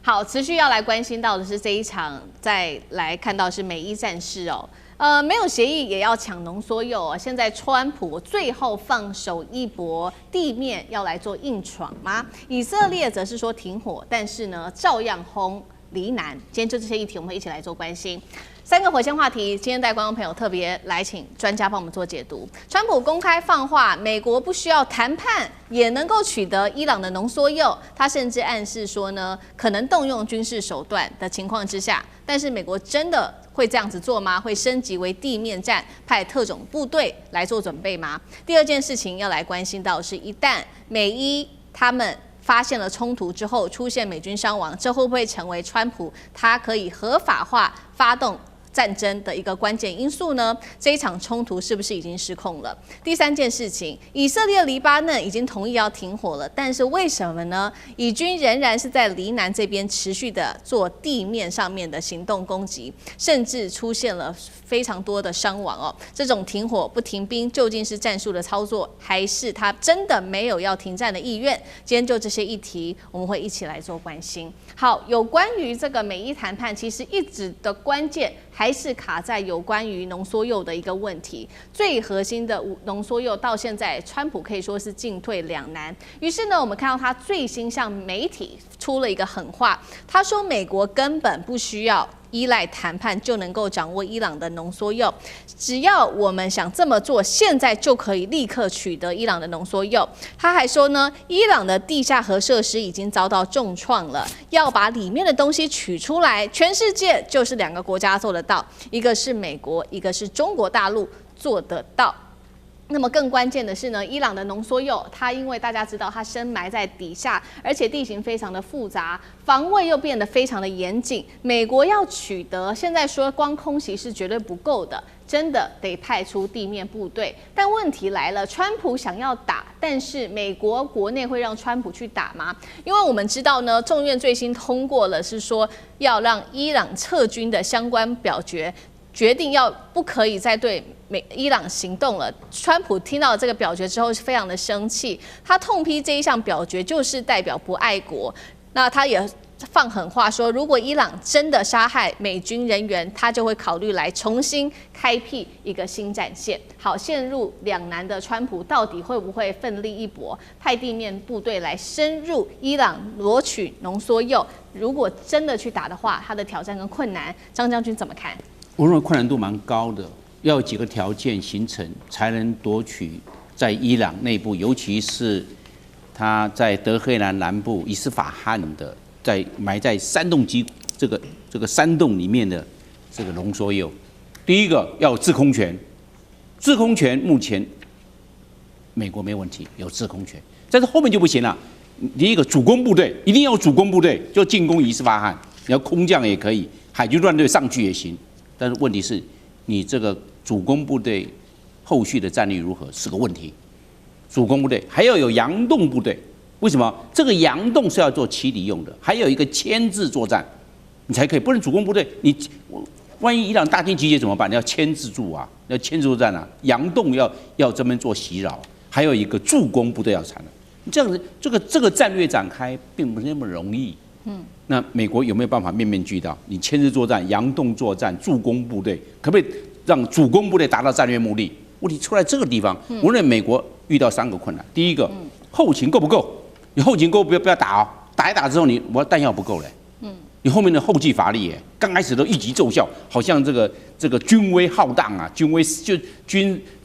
好，持續要來關心到的是這一場，再來看到是美伊戰事哦。沒有協議也要搶濃縮鈾哦。現在川普最後放手一搏，地面要來做硬闖嗎？以色列則是說停火，但是呢照樣轟黎南。今天就這些議題，我們會一起來做關心。3個火線話題，今天帶觀眾朋友特別來請專家幫我們做解讀。川普公開放話，美國不需要談判也能夠取得伊朗的濃縮鈾，他甚至暗示說呢，可能動用軍事手段的情況之下，但是美國真的會這樣子做嗎？會升級為地面戰，派特種部隊來做準備嗎？第二件事情要來關心到是，一旦美伊他們發現了衝突之後，出現美軍傷亡，這會不會成為川普他可以合法化發動戰爭的一個關鍵因素呢？這一場衝突是不是已經失控了？第三件事情，以色列、黎巴嫩已經同意要停火了，但是為什麼呢？以軍仍然是在黎南這邊持續的做地面上面的行動攻擊，甚至出現了非常多的傷亡哦。這種停火不停兵，究竟是戰術的操作，還是他真的沒有要停戰的意願？今天就這些議題，我們會一起來做關心。好，有關於這個美伊談判，其實一直的關鍵還是卡在有關於濃縮鈾的一個問題。最核心的濃縮鈾到現在，川普可以說是進退兩難。於是呢，我們看到他最新向媒體出了一個狠話，他說美國根本不需要依賴談判就能夠掌握伊朗的濃縮鈾，只要我們想這麼做，現在就可以立刻取得伊朗的濃縮鈾。他還說呢，伊朗的地下核設施已經遭到重創了，要把裡面的東西取出來，全世界就是2個國家做得到，一個是美國，一個是中國大陸做得到。那麼更關鍵的是呢，伊朗的濃縮鈾，它因為大家知道它深埋在底下，而且地形非常的複雜，防衛又變得非常的嚴謹。美國要取得，現在說光空襲是絕對不夠的，真的得派出地面部隊。但問題來了，川普想要打，但是美國國內會讓川普去打嗎？因為我們知道呢，眾院最新通過了是說要讓伊朗撤軍的相關表決，決定要不可以再對伊朗行動了。川普聽到這個表決之後是非常的生氣，他痛批這一項表決就是代表不愛國。那他也放狠話說，如果伊朗真的殺害美軍人員，他就會考慮來重新開闢一個新戰線。好，陷入兩難的川普到底會不會奮力一搏，派地面部隊來深入伊朗奪取濃縮鈾？如果真的去打的話，他的挑戰跟困難，張將軍怎麼看？我認為困難度蠻高的，要有幾個條件形成，才能奪取在伊朗內部，尤其是他在德黑蘭南部伊斯法罕的，埋在山洞這個山洞裡面的這個濃縮鈾。第一個要有制空權，制空權目前美國沒問題，有制空權，但是後面就不行了。第一個主攻部隊一定要有主攻部隊，就進攻伊斯法罕，你要空降也可以，海軍亂隊上去也行。但是問題是，你這個主攻部隊後續的戰力如何是個問題。主攻部隊還要有佯動部隊，為什麼？這個佯動是要做欺敵用的，還有一個牽制作戰，你才可以。不然主攻部隊，你萬一伊朗大軍集結怎麼辦？你要牽制住啊，要牽制作戰啊，佯動要這邊做襲擾，還有一個助攻部隊要產生。這樣子，這個戰略展開並不是那麼容易。那美國有沒有辦法面面俱到？你牽制作戰、佯動作戰、助攻部隊，可不可以讓主攻部隊達到戰略目的？問題出在這個地方。我認為美國遇到3個困難。第一個，後勤夠不夠？你後勤夠不要打哦，打一打之後我彈藥不夠嘞。你後面的後繼乏力耶，剛開始都一擊奏效，好像這個軍威浩蕩啊，這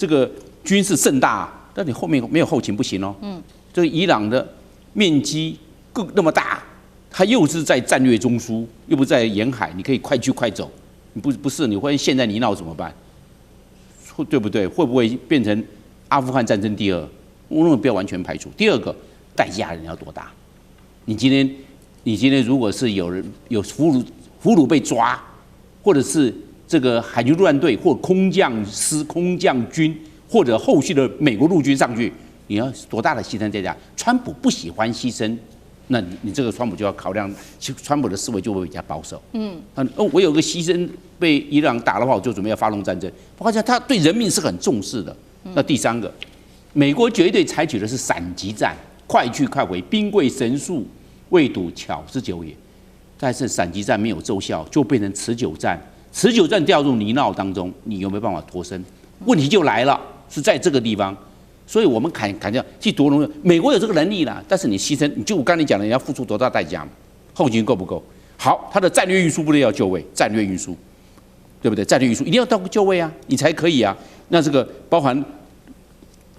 個軍事盛大啊，但你後面沒有後勤不行哦。這個伊朗的面積更那麼大。它又是在戰略中樞，又不在沿海，你可以快去快走。你不是，你會現在泥淖怎麼辦？對不對？會不會變成阿富汗戰爭第2？我認為不要完全排除。第2個，代價人要多大？你今天如果是有人有俘虜被抓，或者是這個海軍陸戰隊或空降師、空降軍，或者後續的美國陸軍上去，你要多大的犧牲代價？川普不喜歡犧牲。那你這個川普就要考量，川普的思維就會比較保守。我有個犧牲被伊朗打的話，我就準備要發動戰爭。我發現他對人命是很重視的。那第3個，美國絕對採取的是閃擊戰，快去快回，兵貴神速，未睹巧之久也。但是閃擊戰沒有奏效，就變成持久戰，持久戰掉入泥淖當中，你有沒有辦法脫身？問題就來了，是在這個地方。所以我們砍掉去奪龍，美國有這個能力啦，但是你犧牲，你就我剛才講的，你要付出多大代價？後勤夠不夠？好，他的戰略運輸部隊要就位，戰略運輸，對不對？戰略運輸一定要到就位啊，你才可以啊。那這個包含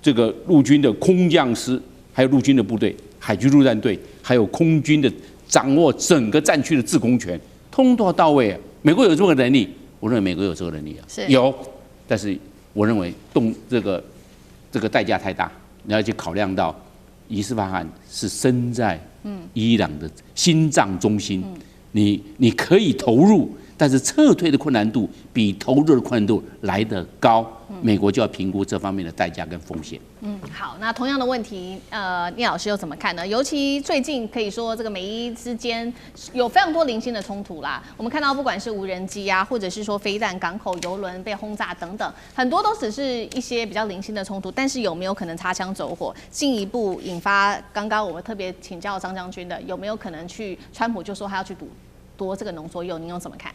這個陸軍的空降師，還有陸軍的部隊、海軍陸戰隊，還有空軍的掌握整個戰區的制空權，通通都要到位啊。美國有這個能力，我認為美國有這個能力啊，有，但是我認為這個代價太大，你要去考量到伊斯法罕是身在伊朗的心臟中心，你可以投入，但是撤退的困難度比投入的困難度來得高，美國就要評估這方面的代價跟風險。好，那同樣的問題，聶老師又怎麼看呢？尤其最近可以說這個美伊之間有非常多零星的衝突啦。我们看到不管是無人機啊，或者是說飛彈、港口、油輪被轟炸等等，很多都只是一些比較零星的衝突。但是有沒有可能擦槍走火，進一步引發剛剛我們特別請教張將軍的，有沒有可能川普就說他要去奪這個濃縮鈾？您又怎麼看？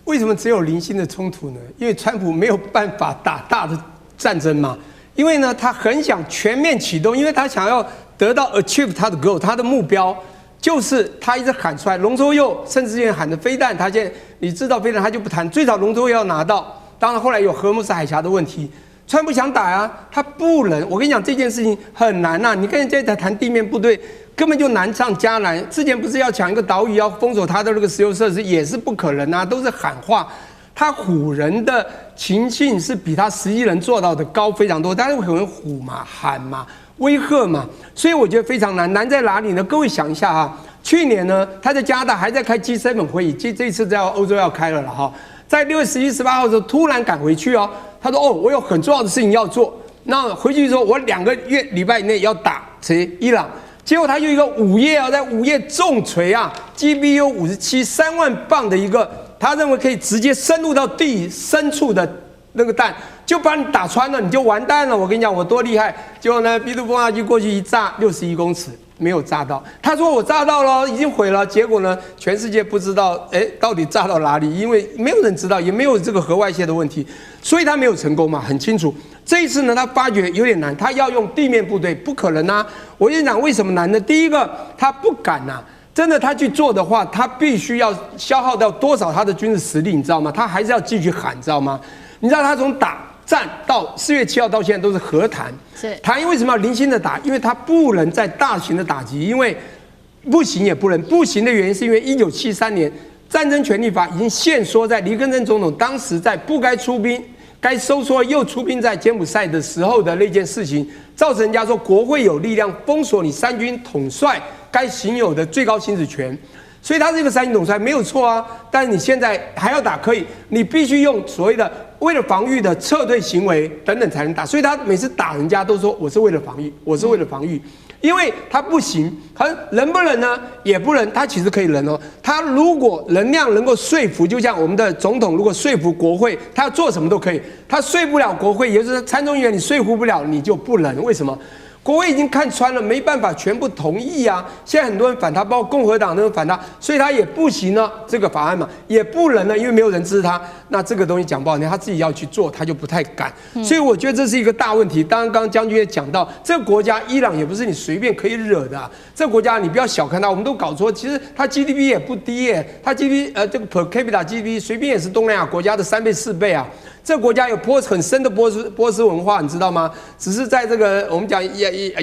為什麼只有零星的衝突呢？因為川普沒有辦法打大的戰爭嘛。因為呢，他很想全面啟動，因為他想要得到 achieve 他的 goal， 他的目標就是他一直喊出來濃縮鈾，甚至於喊的飛彈，他現在你知道飛彈他就不談，最早濃縮鈾要拿到。當然後來有荷姆斯海峽的問題，川普想打啊，他不能。我跟你講這件事情很難吶，你看現在談地面部隊根本就難上加難。之前不是要搶一個島嶼，要封鎖他的那個石油設施，也是不可能啊，都是喊話。他唬人的情境是比他實際能做到的高非常多，但是可能唬嘛、喊嘛、威嚇嘛，所以我覺得非常難。難在哪裡呢？各位想一下啊，去年呢，他在加拿大還在開 G7 會議，這次在歐洲要開了哈，在6月11、18號的時候突然趕回去哦，他說我有很重要的事情要做，那回去說我2個禮拜以內要打伊朗，結果他有一個午夜啊，在午夜重錘啊 ，GBU 57 3萬磅的一個。他認為可以直接深入到地深處的那個彈，就把你打穿了，你就完蛋了。我跟你講，我多厲害！結果呢，B2風化機過去一炸，61公尺沒有炸到。他說我炸到了，已經毀了。結果呢，全世界不知道，到底炸到哪裡？因為沒有人知道，也沒有這個核外洩的問題，所以他沒有成功嘛，很清楚。這一次呢，他發覺有點難，他要用地面部隊，不可能啊！我跟你講，為什麼難呢？第一個，他不敢吶。真的，他去做的話，他必須要消耗掉多少他的軍事實力，你知道嗎？他還是要繼續喊，你知道嗎？你知道他從打戰到4月7號到現在都是和談，談為什麼要零星的打？因為他不能再大型的打擊，因為不行也不能。不行的原因是因為1973年戰爭權利法已經限縮在黎根森總統當時在不該出兵、該收縮又出兵在柬埔寨的時候的那件事情，造成人家說國會有力量封鎖你三軍統帥該行有的最高行使權，所以他這個三軍統帥沒有錯啊，但是你現在還要打可以，你必須用所謂的為了防禦的撤退行為等等才能打，所以他每次打人家都說我是為了防禦，我是為了防禦，因為他不行，他能不能呢？也不能，他其實可以能哦，他如果能量能夠說服，就像我們的總統如果說服國會，他要做什麼都可以，他說不了國會，也就是參眾議員你說服不了，你就不能，為什麼？國會已經看穿了，沒辦法全部同意啊！現在很多人反他，包括共和黨都反他，所以他也不行了。這個法案嘛，也不能了，因為沒有人支持他。那這個東西講不好聽，他自己要去做，他就不太敢。所以我覺得這是一個大問題。當然，剛剛將軍也講到，這個國家伊朗也不是你隨便可以惹的啊。這個國家你不要小看它，我們都搞錯。其實它 GDP 也不低耶，它 GDP 這個 per capita GDP 隨便也是東南亞國家的3倍4倍啊。這個國家有很深的波斯文化，你知道嗎？只是在這個我們講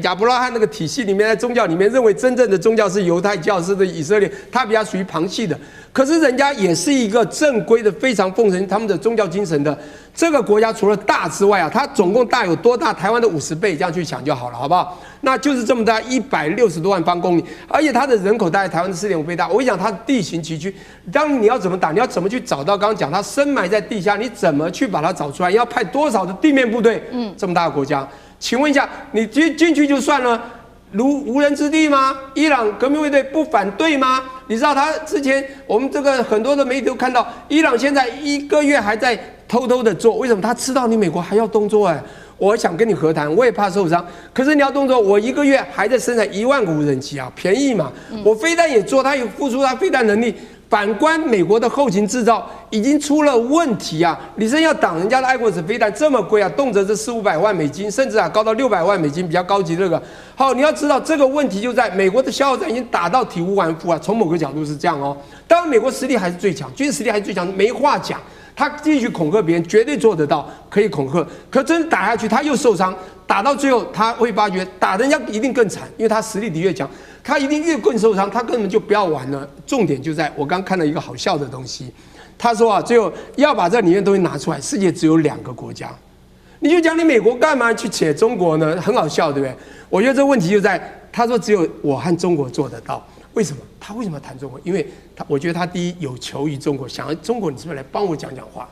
亞伯拉罕那個體系裡面，在宗教裡面認為真正的宗教是猶太教，是以色列，它比較屬於旁系的。可是人家也是一個正規的，非常奉承他們的宗教精神的。這個國家除了大之外啊，它總共大有多大？台灣的50倍，這樣去想就好了，好不好？那就是這麼大，160多萬方公里，而且它的人口大概台灣的4.5倍大。我跟你講，它地形崎嶇，當你要怎麼打，你要怎麼去找到？剛剛講它深埋在地下，你怎麼去把它找出來？要派多少的地面部隊？這麼大的國家，請問一下，你進去就算了，如無人之地嗎？伊朗革命衛隊不反對嗎？你知道他之前我們這個很多的媒體都看到，伊朗現在1個月還在偷偷的做，為什麼？他知道你美國還要動作哎。我想跟你和談，我也怕受傷。可是你要動作，我1個月還在生產1萬個無人機啊，便宜嘛。我飛彈也做，他有付出他飛彈能力。反觀美國的後勤製造已經出了問題啊！你真要擋人家的愛國者飛彈這麼貴啊，動輒是400-500萬美金，甚至高到600萬美金，比較高級這個。好，你要知道這個問題就在美國的消耗戰已經打到體無完膚啊。從某個角度是這樣哦，當然美國實力還是最強，軍事實力還是最強，沒話講。他繼續恐嚇別人，絕對做得到，可以恐嚇。可真打下去，他又受傷，打到最後他會發覺打人家一定更慘，因為他實力的越強。他一定越更受傷，他根本就不要玩了。重點就在我剛看了一個好笑的東西，他說啊，最後要把這裡面東西拿出來，世界只有2個國家，你就講你美國幹嘛去扯中國呢？很好笑，對不對？我覺得這問題就在他說只有我和中國做得到，為什麼？他為什麼談中國？因為我覺得他第一有求於中國，想要中國你是不是來幫我講講話？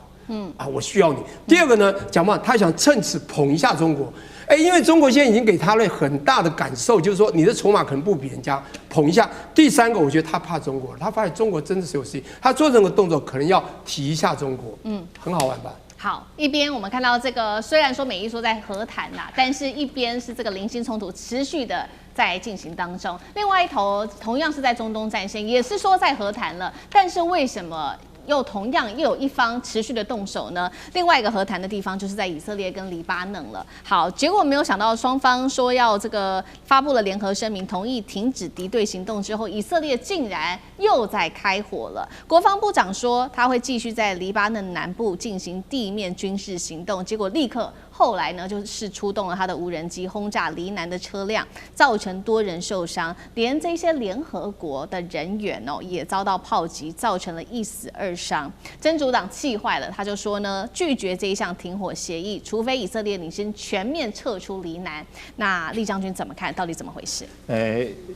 我需要你。第二個呢，講嘛，他想趁此捧一下中國。因為中國現在已經給他了很大的感受，就是說你的籌碼可能不比人家，捧一下。第三個，我覺得他怕中國，他發現中國真的是有實力，他做任何動作可能要提一下中國，很好玩吧？好，一邊我們看到這個，雖然說美伊說在和談吶，但是一邊是這個零星衝突持續的在進行當中，另外一頭同樣是在中東戰線，也是說在和談了，但是為什麼又同樣又有一方持續的動手呢？另外一個和談的地方就是在以色列跟黎巴嫩了。好，結果沒有想到雙方說要這個發布了聯合聲明，同意停止敵對行動之後，以色列竟然又在開火了。國防部長說他會繼續在黎巴嫩南部進行地面軍事行動，結果立刻後來呢就是出動了他的無人機轟炸黎南的車輛，造成多人受傷，連這些聯合國的人員也遭到炮擊，造成了1死2傷。真主黨氣壞了，他就說呢，拒絕這一項停火協議，除非以色列領先全面撤出黎南。那酈將軍怎麼看？到底怎麼回事？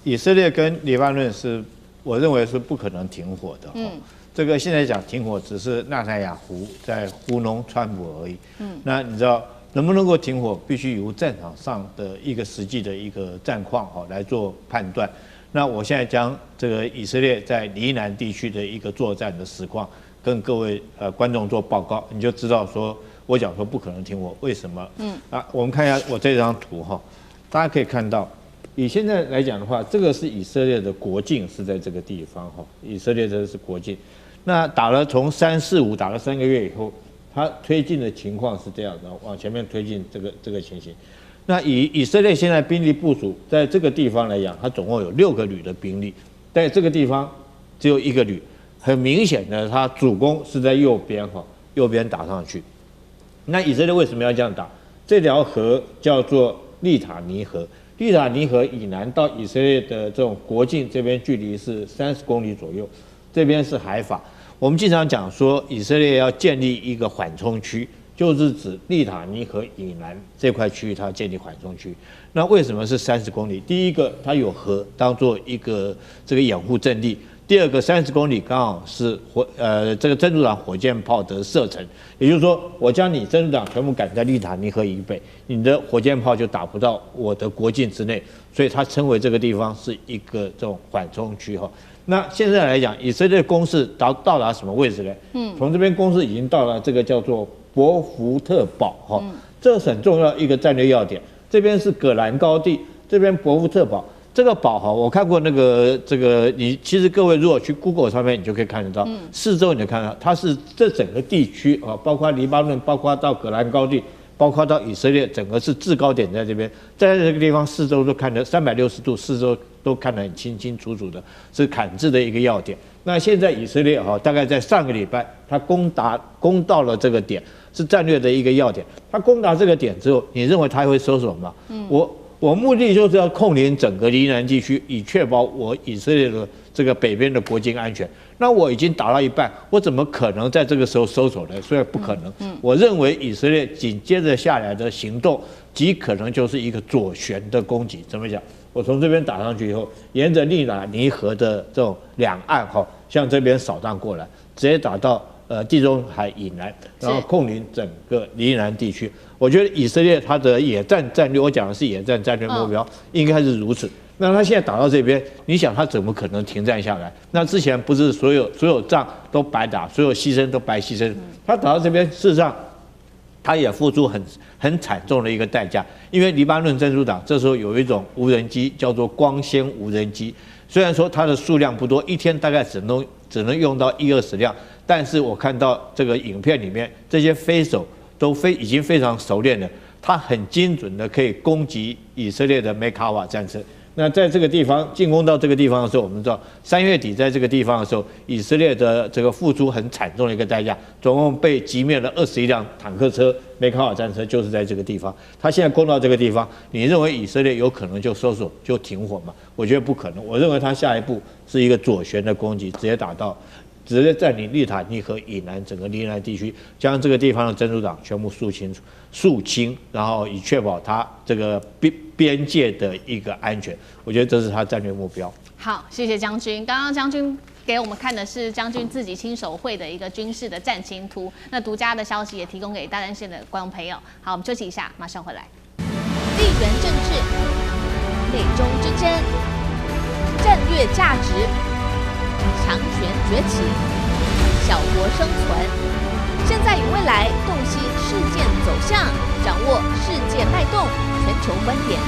以色列跟黎巴嫩是，我認為是不可能停火的。這個現在講停火，只是納坦雅胡在糊弄川普而已。那你知道能不能夠停火，必須由戰場上的一個實際的一個戰況來做判斷。那我現在將這個以色列在黎南地區的一個作戰的實況跟各位觀眾做報告，你就知道說我講說不可能停火，為什麼？我們看一下我這張圖哈，大家可以看到，以現在來講的話，這個是以色列的國境是在這個地方哈，以色列這是國境。那打了從3、4、5打了3個月以後，它推進的情況是這樣的，往前面推進這個情形。那以色列現在兵力部署在這個地方來講，它總共有6個旅的兵力，在這個地方只有1個旅。很明顯的，它主攻是在右邊哈，右邊打上去。那以色列為什麼要這樣打？這條河叫做利塔尼河，利塔尼河以南到以色列的這種國境這邊距離是30公里左右，這邊是海法。我們經常講說，以色列要建立一個緩衝區，就是指利塔尼河以南這塊區域，它建立緩衝區。那為什麼是30公里？第一個，它有河當做一個這個掩護陣地。第二個30公里剛好是這個真主黨火箭炮的射程，也就是說，我將你真主黨全部趕在利塔尼河以北，你的火箭炮就打不到我的國境之內，所以它稱為這個地方是一個這種緩衝區哈。那現在來講，以色列攻勢到達什麼位置呢？從這邊攻勢已經到了這個叫做博福特堡哈，這是很重要一個戰略要點。這邊是葛蘭高地，這邊博福特堡。這個堡哈，我看過那個你其實各位如果去 Google 上面，你就可以看得到，四周你就看到，它是這整個地區啊，包括黎巴嫩，包括到葛蘭高地，包括到以色列，整個是制高點在這邊，在這個地方四周都看得360度，四周都看得很清清楚楚的，是砍制的一個要點。那現在以色列哈，大概在上個禮拜，它攻到了這個點，是戰略的一個要點。它攻達這個點之後，你認為它會收手嗎？我目的就是要控領整個黎南地區，以確保我以色列的這個北邊的國境安全。那我已經打到一半，我怎麼可能在這個時候收手呢？所以不可能。我認為以色列緊接着下來的行動，極可能就是一個左旋的攻擊。怎麼講？我從這邊打上去以後，沿着利塔尼河的這種兩岸哈，向這邊掃蕩過來，直接打到地中海以南，然後控領整個黎南地區。我覺得以色列它的野戰戰略，我講的是野戰戰略目標，應該是如此。那他現在打到這邊，你想他怎麼可能停戰下來？那之前不是所有仗都白打，所有犧牲都白犧牲。他打到這邊，事實上他也付出很慘重的一個代價，因為黎巴嫩真主黨這時候有一種無人機叫做光纖無人機，雖然說它的數量不多，一天大概只能用到10-20輛，但是我看到這個影片裡面，這些飛手都已經非常熟練了，它很精準的可以攻擊以色列的梅卡瓦戰車。那在這個地方進攻到這個地方的時候，我們知道3月底在這個地方的時候，以色列的這個付出很慘重的一個代價，總共被擊滅了21輛坦克車，梅卡瓦戰車就是在這個地方。他現在攻到這個地方，你認為以色列有可能就收手就停火嗎？我覺得不可能。我認為他下一步是一個左旋的攻擊，直接佔領利塔尼河以南整個黎南地區，將這個地方的真主黨全部肅清，然後以確保他這個邊界的一個安全。我覺得這是他戰略目標。好，謝謝將軍。剛剛将軍給我們看的是将軍自己親手繪的一個軍事的戰情圖，那獨家的消息也提供給大丹縣的觀眾朋友。好，我們休息一下，馬上回來。地緣政治、美中之爭、戰略價值、強權崛起、小國生存。現在與未來，洞悉事件走向，掌握世界脈動，全球觀點。